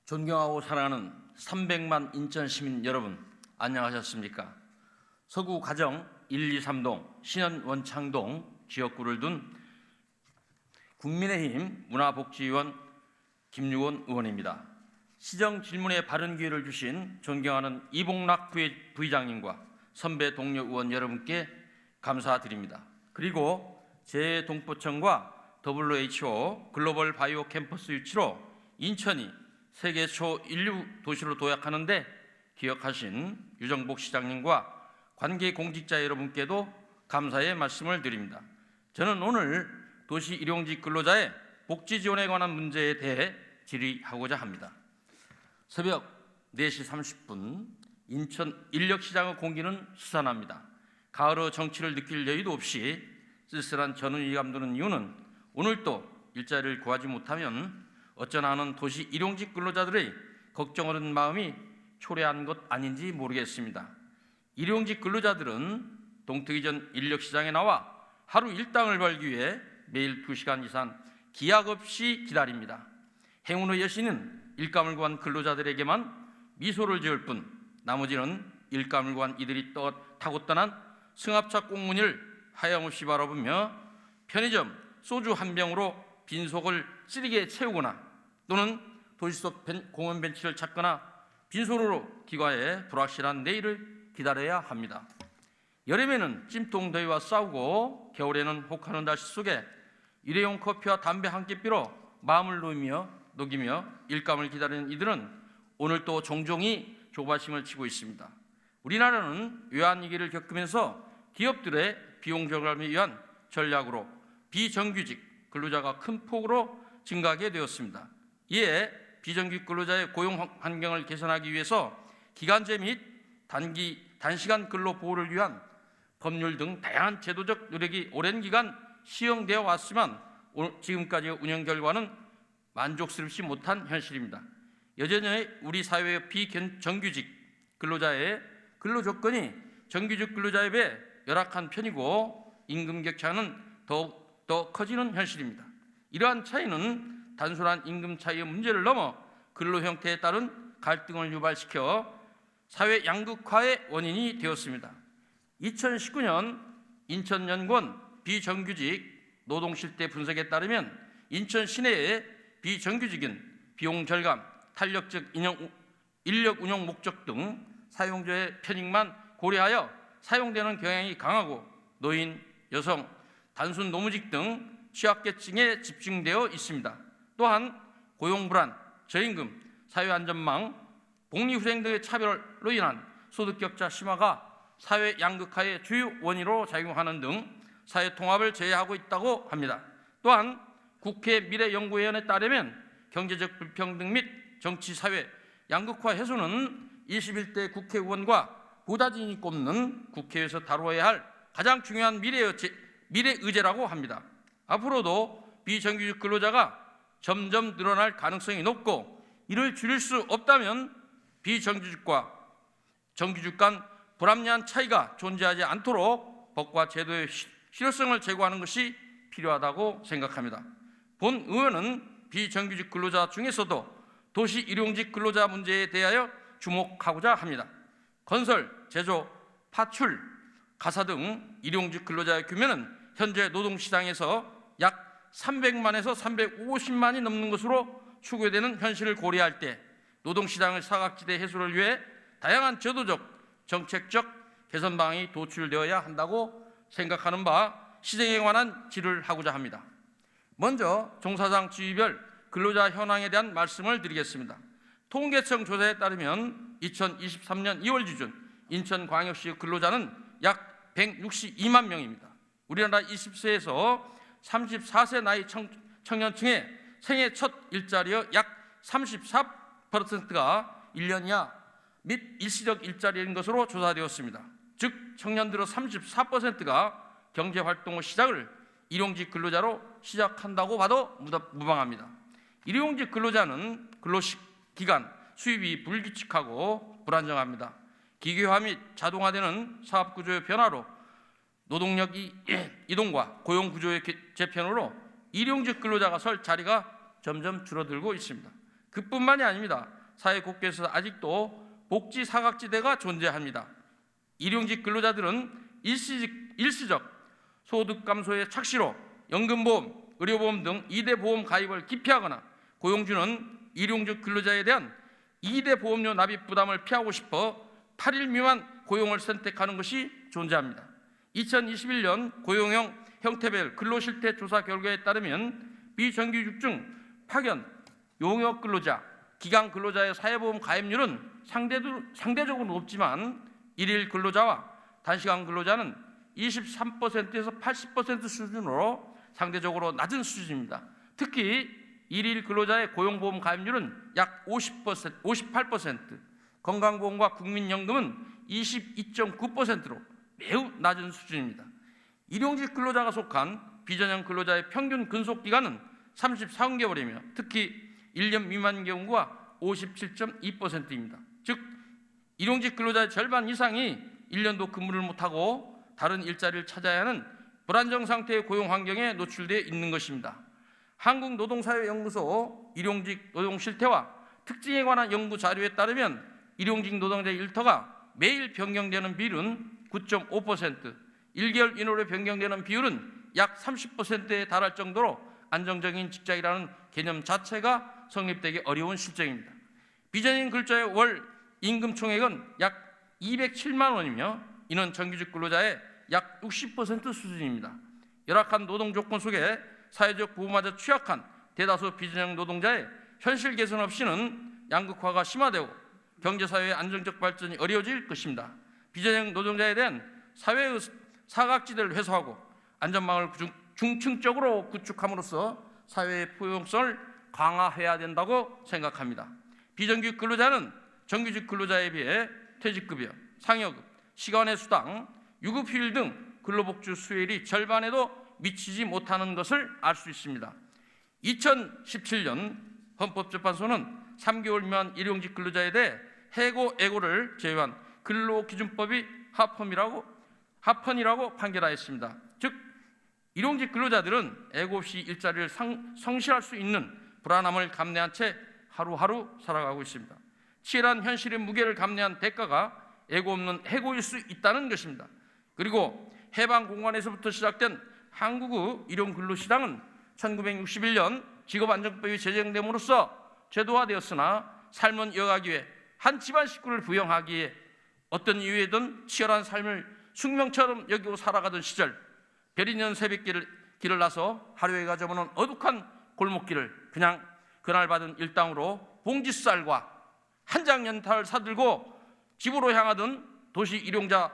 존경하고 사랑하는 300만 인천 시민 여러분, 안녕하셨습니까? 서구 가정 1, 2, 3동 신현 원창동 지역구를 둔 국민의힘 문화복지위원 김유곤 의원입니다. 시정 질문에 바른 기회를 주신 존경하는 이봉락 부의장님과 선배 동료 의원 여러분께 감사드립니다. 그리고 재동포청과 WHO 글로벌 바이오 캠퍼스 유치로 인천이 세계 초인류 도시로 도약하는 데 기여하신 유정복 시장님과 관계 공직자 여러분께도 감사의 말씀을 드립니다. 저는 오늘 도시 일용직 근로자의 복지 지원에 관한 문제에 대해 질의하고자 합니다. 새벽 4시 30분 인천 인력시장의 공기는 스산합니다. 가을의 정취를 느낄 여유도 없이 쓸쓸한 전운이 감도는 이유는 오늘도 일자리를 구하지 못하면 어쩌나 하는 도시 일용직 근로자들의 걱정 어린 마음이 초래한 것 아닌지 모르겠습니다. 일용직 근로자들은 동트기 전 인력시장에 나와 하루 일당을 벌기 위해 매일 2시간 이상 기약 없이 기다립니다. 행운의 여신은 일감을 구한 근로자들에게만 미소를 지을 뿐 나머지는 일감을 구한 이들이 타고 떠난 승합차 꽁무니를 하염없이 바라보며 편의점 소주 한 병으로 빈속을 쓰리게 채우거나 또는 도시 속 공원 벤치를 찾거나 빈손으로 기과해 불확실한 내일을 기다려야 합니다. 여름에는 찜통 더위와 싸우고 겨울에는 혹하는 날씨 속에 일회용 커피와 담배 한 끼비로 마음을 녹이며 일감을 기다리는 이들은 오늘 또 종종이 조바심을 치고 있습니다. 우리나라는 외환위기를 겪으면서 기업들의 비용 절감을 위한 전략으로 비정규직 근로자가 큰 폭으로 증가하게 되었습니다. 이에 비정규직 근로자의 고용 환경을 개선하기 위해서 기간제 및 단시간 근로 보호를 위한 법률 등 다양한 제도적 노력이 오랜 기간 시행되어 왔지만 지금까지의 운영 결과는 만족스럽지 못한 현실입니다. 여전히 우리 사회의 비정규직 근로자의 근로 조건이 정규직 근로자에 비해 열악한 편이고 임금 격차는 더욱 커지는 현실입니다. 이러한 차이는 단순한 임금 차이의 문제를 넘어 근로 형태에 따른 갈등을 유발시켜 사회 양극화의 원인이 되었습니다. 2019년 인천연구원 비정규직 노동실태 분석에 따르면 인천 시내의 비정규직은 비용 절감, 탄력적 인력 운영 목적 등 사용자의 편익만 고려하여 사용되는 경향이 강하고 노인, 여성, 단순 노무직 등 취약계층에 집중되어 있습니다. 또한 고용불안, 저임금, 사회안전망, 복리후생 등의 차별로 인한 소득격차 심화가 사회 양극화의 주요 원인으로 작용하는 등 사회 통합을 제외하고 있다고 합니다. 또한 국회 미래연구위원회에 따르면 경제적 불평등 및 정치, 사회 양극화 해소는 21대 국회의원과 부다진이 꼽는 국회에서 다루어야 할 가장 중요한 미래의제라고 합니다. 앞으로도 비정규직 근로자가 점점 늘어날 가능성이 높고 이를 줄일 수 없다면 비정규직과 정규직 간 불합리한 차이가 존재하지 않도록 법과 제도의 실효성을 제고하는 것이 필요하다고 생각합니다. 본 의원은 비정규직 근로자 중에서도 도시 일용직 근로자 문제에 대하여 주목하고자 합니다. 건설, 제조, 파출, 가사 등 일용직 근로자의 규모는 현재 노동시장에서 약 300만에서 350만이 넘는 것으로 추계되는 현실을 고려할 때 노동시장의 사각지대 해소를 위해 다양한 제도적, 정책적 개선 방안이 도출되어야 한다고 생각하는 바 시정에 관한 질의를 하고자 합니다. 먼저 종사장 지위별 근로자 현황에 대한 말씀을 드리겠습니다. 통계청 조사에 따르면 2023년 2월 기준 인천광역시 근로자는 약 162만 명입니다. 우리나라 20세에서 34세 나이 청년층의 생애 첫 일자리의 약 34%가 1년 이하 및 일시적 일자리인 것으로 조사되었습니다. 즉 청년들의 34%가 경제활동의 시작을 일용직 근로자로 시작한다고 봐도 무방합니다. 일용직 근로자는 근로기간, 수입이 불규칙하고 불안정합니다. 기계화 및 자동화되는 사업구조의 변화로 노동력 이동과 고용구조의 재편으로 일용직 근로자가 설 자리가 점점 줄어들고 있습니다. 그뿐만이 아닙니다. 사회 곳곳에서 아직도 복지 사각지대가 존재합니다. 일용직 근로자들은 일시적 소득 감소의 착시로 연금보험, 의료보험 등 2대 보험 가입을 기피하거나 고용주는 일용직 근로자에 대한 2대 보험료 납입 부담을 피하고 싶어 8일 미만 고용을 선택하는 것이 존재합니다. 2021년 고용형 형태별 근로실태 조사 결과에 따르면 비정규직 중 파견, 용역 근로자, 기간 근로자의 사회보험 가입률은 상대적으로 높지만 일일 근로자와 단시간 근로자는 23%에서 80% 수준으로 상대적으로 낮은 수준입니다. 특히 일일 근로자의 고용보험 가입률은 약 50%, 58%, 건강보험과 국민연금은 22.9%로 매우 낮은 수준입니다. 일용직 근로자가 속한 비전형 근로자의 평균 근속기간은 34개월이며 특히 1년 미만 경우가 57.2%입니다. 즉 일용직 근로자의 절반 이상이 1년도 근무를 못하고 다른 일자리를 찾아야 하는 불안정 상태의 고용 환경에 노출되어 있는 것입니다. 한국노동사회연구소 일용직 노동 실태와 특징에 관한 연구 자료에 따르면 일용직 노동자 일터가 매일 변경되는 비율은 9.5%, 1개월 이내로 변경되는 비율은 약 30%에 달할 정도로 안정적인 직장이라는 개념 자체가 성립되기 어려운 실정입니다. 비전형 근로자의 월 임금 총액은 약 207만 원이며 이는 정규직 근로자의 약 60% 수준입니다. 열악한 노동 조건 속에 사회적 보호마저 취약한 대다수 비전형 노동자의 현실 개선 없이는 양극화가 심화되고 경제사회의 안정적 발전이 어려워질 것입니다. 비전형 노동자에 대한 사회의 사각지대를 해소하고 안전망을 중층적으로 구축함으로써 사회의 포용성을 강화해야 된다고 생각합니다. 비정규직 근로자는 정규직 근로자에 비해 퇴직급여, 상여급, 시간의 수당, 유급휴일 등 근로복지 수혜율이 절반에도 미치지 못하는 것을 알 수 있습니다. 2017년 헌법재판소는 3개월 미만 일용직 근로자에 대해 해고, 애고를 제외한 근로기준법이 합헌이라고 판결하였습니다. 즉 일용직 근로자들은 애고 없이 일자리를 성실할 수 있는 불안함을 감내한 채 하루하루 살아가고 있습니다. 치열한 현실의 무게를 감내한 대가가 애고 없는 해고일 수 있다는 것입니다. 그리고 해방 공관에서부터 시작된 한국의 일용근로시장은 1961년 직업안정법이 제정됨으로써 제도화되었으나 삶은 이어가기 위해 한 집안 식구를 부양하기 위해 어떤 이유에든 치열한 삶을 숙명처럼 여기고 살아가던 시절 별 있는 새벽길을 나서 하루에 가져오는 어둑한 골목길을 그냥 그날 받은 일당으로 봉지쌀과 한 장 연탄을 사들고 집으로 향하던 도시 일용자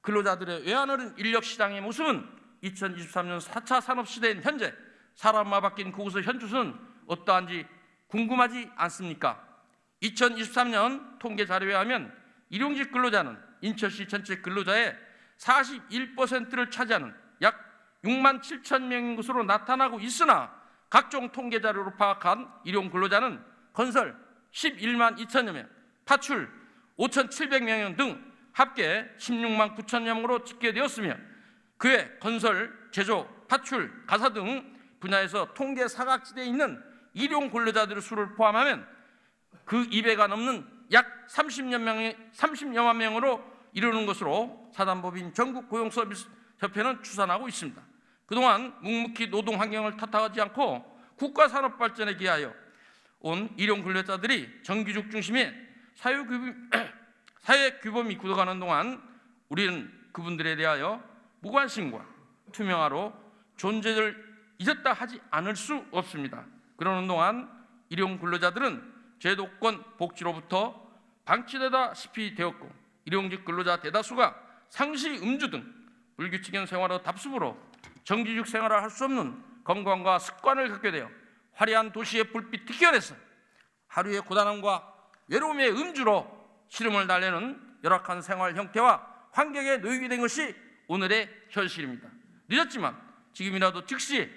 근로자들의 외환어른 인력시장의 모습은 2023년 4차 산업시대인 현재 사람마 바뀐 그곳의 현주소는 어떠한지 궁금하지 않습니까? 2023년 통계 자료에 하면 일용직 근로자는 인천시 전체 근로자의 41%를 차지하는 약 6만 7천 명인 것으로 나타나고 있으나 각종 통계 자료로 파악한 일용 근로자는 건설 11만 2천여 명, 파출 5,700명 등 합계 16만 9천여 명으로 집계되었으며 그외 건설, 제조, 파출, 가사 등 분야에서 통계 사각지대에 있는 일용 근로자들의 수를 포함하면 그 2배가 넘는 약 30여만 명으로 이르는 것으로 사단법인 전국고용서비스협회는 추산하고 있습니다. 그동안 묵묵히 노동 환경을 탓하지 않고 국가 산업 발전에 기하여 온 일용 근로자들이 정규직 중심의 사회 규범이 굳어가는 동안 우리는 그분들에 대하여 무관심과 투명화로 존재를 잊었다 하지 않을 수 없습니다. 그러는 동안 일용 근로자들은 제도권 복지로부터 방치되다시피 되었고 일용직 근로자 대다수가 상시 음주 등 불규칙한 생활의 답습으로 정규직 생활을 할 수 없는 건강과 습관을 갖게 되어 화려한 도시의 불빛 뒷결에서 하루의 고단함과 외로움의 음주로 시름을 달래는 열악한 생활 형태와 환경에 놓이게 된 것이 오늘의 현실입니다. 늦었지만 지금이라도 즉시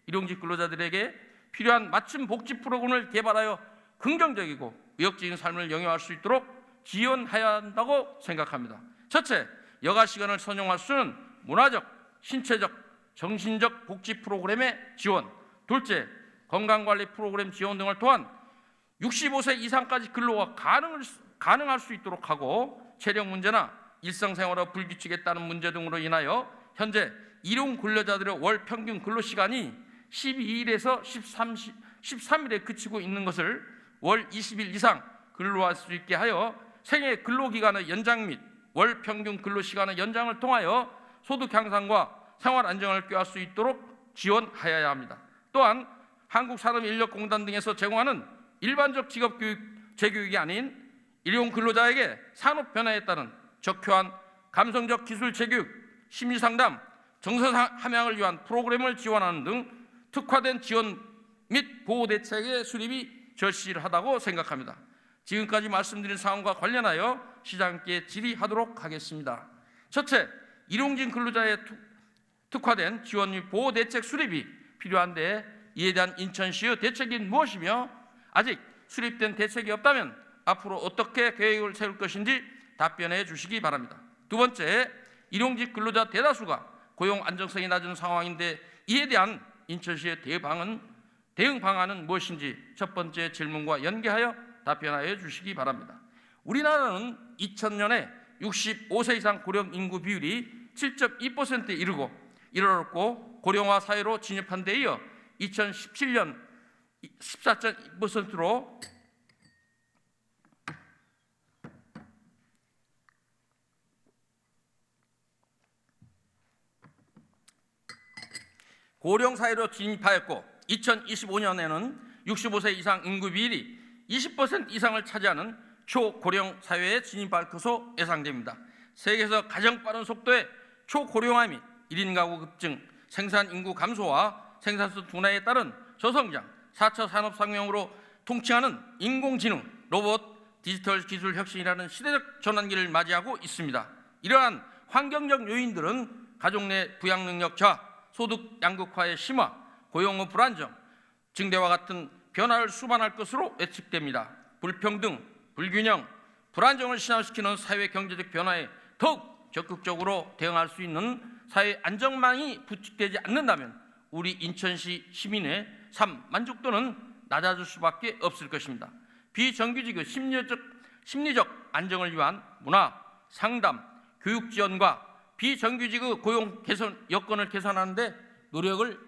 일용직 근로자들에게 필요한 맞춤 복지 프로그램을 개발하여 긍정적이고 의욕적인 삶을 영위할 수 있도록 지원해야 한다고 생각합니다. 첫째, 여가 시간을 선용할 수 있는 문화적, 신체적, 정신적 복지 프로그램의 지원. 둘째, 건강관리 프로그램 지원 등을 통한 65세 이상까지 근로가 가능할 수 있도록 하고, 체력 문제나 일상생활의 불규칙에 따른 문제 등으로 인하여 현재 일용 근로자들의 월 평균 근로시간이 12일에서 13일에 그치고 있는 것을 월 20일 이상 근로할 수 있게 하여 생애 근로기간의 연장 및 월 평균 근로시간의 연장을 통하여 소득 향상과 생활 안정을 꾀할 수 있도록 지원하여야 합니다. 또한 한국산업인력공단 등에서 제공하는 일반적 직업교육 재교육이 아닌 일용 근로자에게 산업 변화에 따른 적효한 감성적 기술 재교육, 심리상담, 정서 함양을 위한 프로그램을 지원하는 등 특화된 지원 및 보호 대책의 수립이 절실하다고 생각합니다. 지금까지 말씀드린 사항과 관련하여 시장님께 질의하도록 하겠습니다. 첫째, 일용직 근로자의 특화된 지원 및 보호 대책 수립이 필요한데 이에 대한 인천시의 대책이 무엇이며 아직 수립된 대책이 없다면 앞으로 어떻게 계획을 세울 것인지 답변해 주시기 바랍니다. 두 번째, 일용직 근로자 대다수가 고용 안정성이 낮은 상황인데 이에 대한 인천시의 대응 방안은 무엇인지 첫 번째 질문과 연계하여 답변하여 주시기 바랍니다. 우리나라는 2000년에 65세 이상 고령 인구 비율이 7.2%에 이르렀고 고령화 사회로 진입한 데 이어 2017년 14.2%로 고령 사회로 진입하였고 2025년에는 65세 이상 인구 비율이 20% 이상을 차지하는 초고령 사회에 진입할 것으로 예상됩니다. 세계에서 가장 빠른 속도의 초고령화 및 1인 가구 급증, 생산 인구 감소와 생산성 둔화에 따른 저성장, 4차 산업혁명으로 통칭하는 인공지능, 로봇, 디지털 기술 혁신이라는 시대적 전환기를 맞이하고 있습니다. 이러한 환경적 요인들은 가족 내 부양 능력 저하, 소득 양극화의 심화, 고용의 불안정, 증대와 같은 변화를 수반할 것으로 예측됩니다. 불평등, 불균형, 불안정을 신화시키는 사회 경제적 변화에 더욱 적극적으로 대응할 수 있는 사회 안정망이 구축되지 않는다면 우리 인천시 시민의 삶 만족도는 낮아질 수밖에 없을 것입니다. 비정규직의 심리적 안정을 위한 문화, 상담, 교육 지원과 비정규직의 고용 개선 여건을 개선하는 데 노력을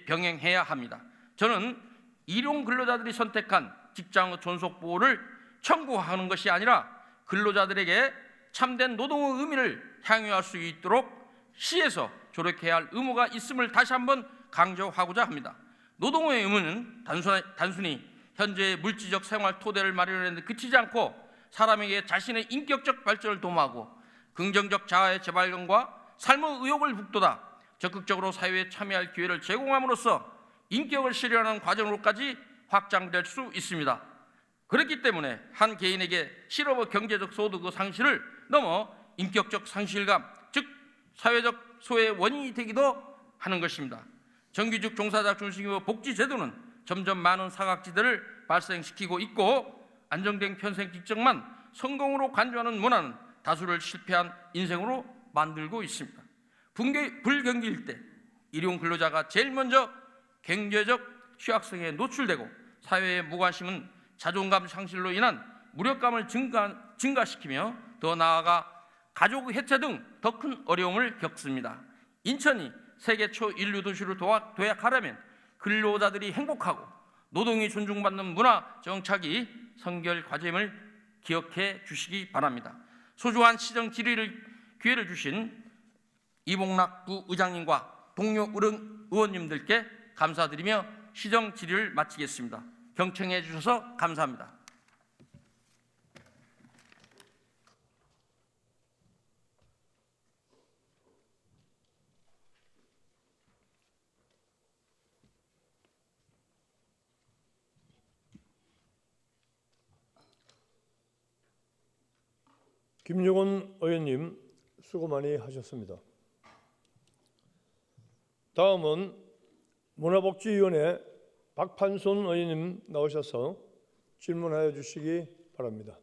병행해야 합니다. 저는 일용 근로자들이 선택한 직장의 존속 보호를 청구하는 것이 아니라 근로자들에게 참된 노동의 의미를 향유할 수 있도록 시에서 조력해야 할 의무가 있음을 다시 한번 강조하고자 합니다. 노동의 의무는 단순히 현재의 물질적 생활 토대를 마련하는 데 그치지 않고 사람에게 자신의 인격적 발전을 도모하고 긍정적 자아의 재발견과 삶의 의욕을 북돋아 적극적으로 사회에 참여할 기회를 제공함으로써 인격을 실현하는 과정으로까지 확장될 수 있습니다. 그렇기 때문에 한 개인에게 실업의 경제적 소득의 상실을 넘어 인격적 상실감, 즉 사회적 소외의 원인이 되기도 하는 것입니다. 정규직 종사자 중심의 복지제도는 점점 많은 사각지대를 발생시키고 있고 안정된 평생 직장만 성공으로 간주하는 문화는 다수를 실패한 인생으로 만들고 있습니다. 불경기일 때 일용 근로자가 제일 먼저 경제적 취약성에 노출되고 사회의 무관심은 자존감 상실로 인한 무력감을 증가시키며 더 나아가 가족 해체 등 더 큰 어려움을 겪습니다. 인천이 세계 초인류 도시로 도약하려면 근로자들이 행복하고 노동이 존중받는 문화 정착이 선결 과제임을 기억해 주시기 바랍니다. 소중한 시정 기회를 주신 이봉락 부의장님과 동료 의원님들께 감사드리며 시정 질의를 마치겠습니다. 경청해 주셔서 감사합니다. 김용원 의원님 수고 많이 하셨습니다. 다음은 문화복지위원회 박판손 의원님 나오셔서 질문하여 주시기 바랍니다.